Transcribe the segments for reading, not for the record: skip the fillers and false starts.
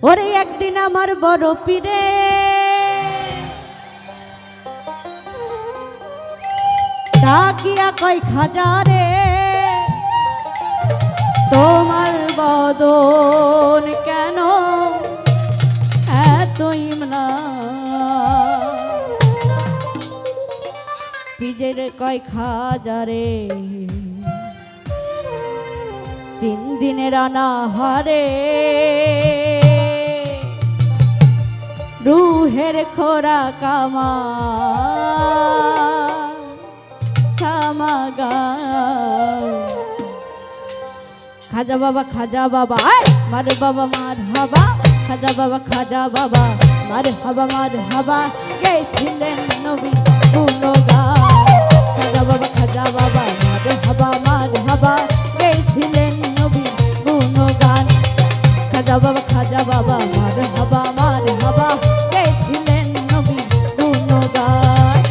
ওরে একদিন আমার বড় পীরে ডাকিয়া কয় খাজা রে তোমার বদন কেন এত ইমলা পীরের কয় খাজা রে 3 দিনের অনাহারে রুহের খোরা কামা সামাগা খাজা বাবা মার বাবা মার হাবা খাজা বাবা মার হাবা গেছিলেন নবী গুণগান খাজা বাবা মার হাবা গেছিলেন নবী গুণগান খাজা বাবা মার হাবা গেছিলেন নবী গুণগান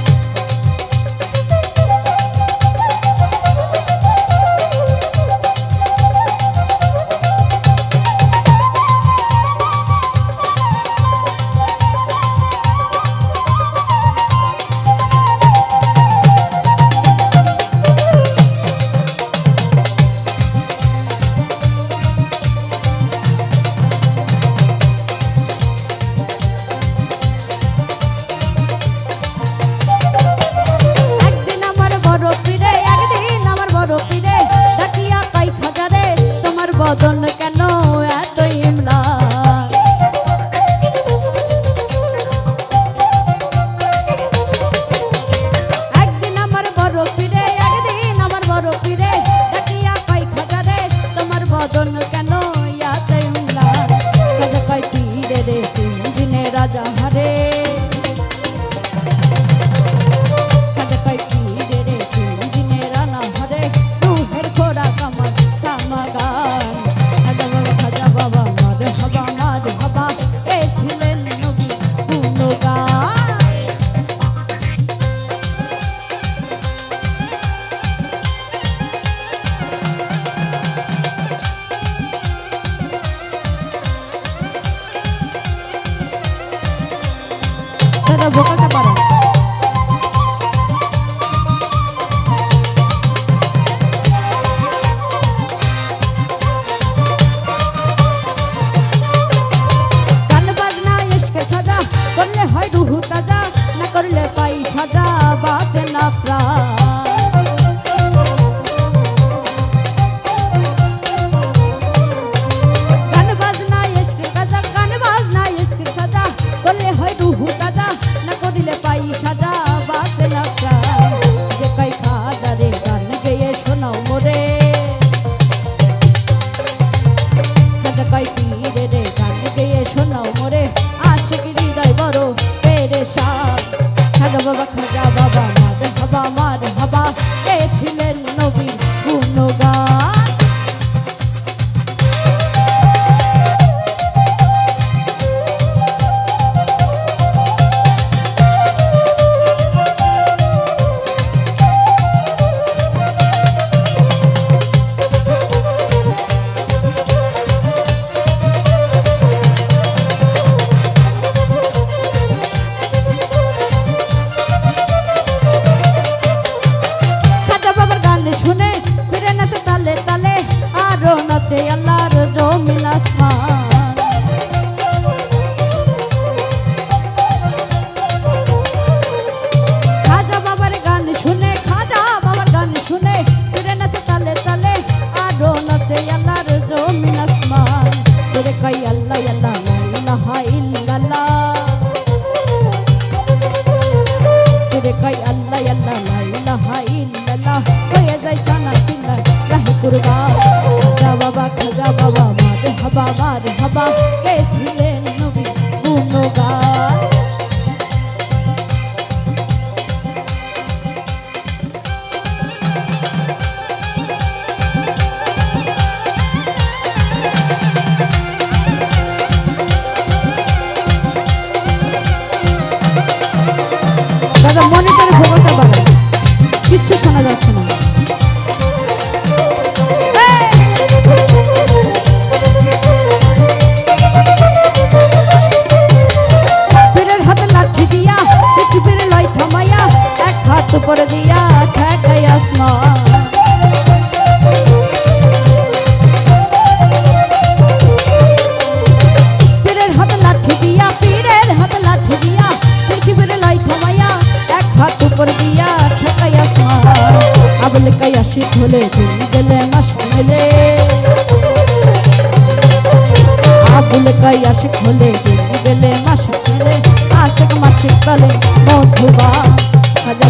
বদন কেন এত ইমলা একদিন আমার বড় পীরে ডাকিয়া কয় খাজা রে তোমার বদন কেন এত ইমলা খাজা কয় পীরে রে 3 দিনে রাজা হারে খাজা কয় পীরে রে 3 দিনে রানা হারে রুহের খোরা কামা সামাগা বোকাতে পারে গান বাজনা ইশকে সাজা করলে হয় রুহু তাজা না করলে পাই সাজা বাঁচে না প্রাণ গান বাজনা ইশকে সাজা করলে হয় রুহু তাজা দিলে পাই সাজা বাঁচে না প্রাণ যে কই খাজা রে গান গেয়ে শোনাও মোরে খাজা কই পীরে রে গান গেয়ে শোনাও মোরে আশিক হৃদয় বড় পেরেশান খাজা বাবা মার হাবা গেছিলেন নবী গুণগান শুনে ফিরে নাচে তালে তালে আরো নাচে আল্লাহর জমিন আসমান খাজা বাবার গান শুনে ফিরে নাচে তালে তালে আরো নাচে আল্লাহর জমিন আসমান তোরে কই আল্লাহ আল্লাহ লা ইলাহা ইল্লাল্লাহ তোরে কই আল্লাহ আল্লাহ লা ইলাহা ইল্লাল্লাহ হয়ে যায় জানা চিল্লা রাহে কুরবান খাজা বাবা মার হাবা গেছিলেন নবী গুণগান দাদা মনিটরে ভোগটা বাড়ায় কিচ্ছু শোনা যাচ্ছে না আশিক হলে দিন গেলে মাস মেলে আবুল কাই আশিক হলে দিন গেলে মাস মেলে আশিক মাসিক বলে মধুবা খাজা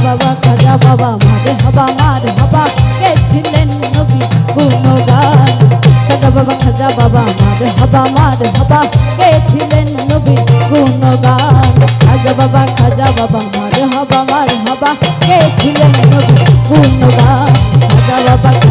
বাবা মারে হবা কে ছিলেন নবী গুণগান খাজা বাবা মারে হবা কে ছিলেন নবী গুণগান খাজা বাবা মারে হবা কে ছিলেন নবী গুণগান খাজা বাবা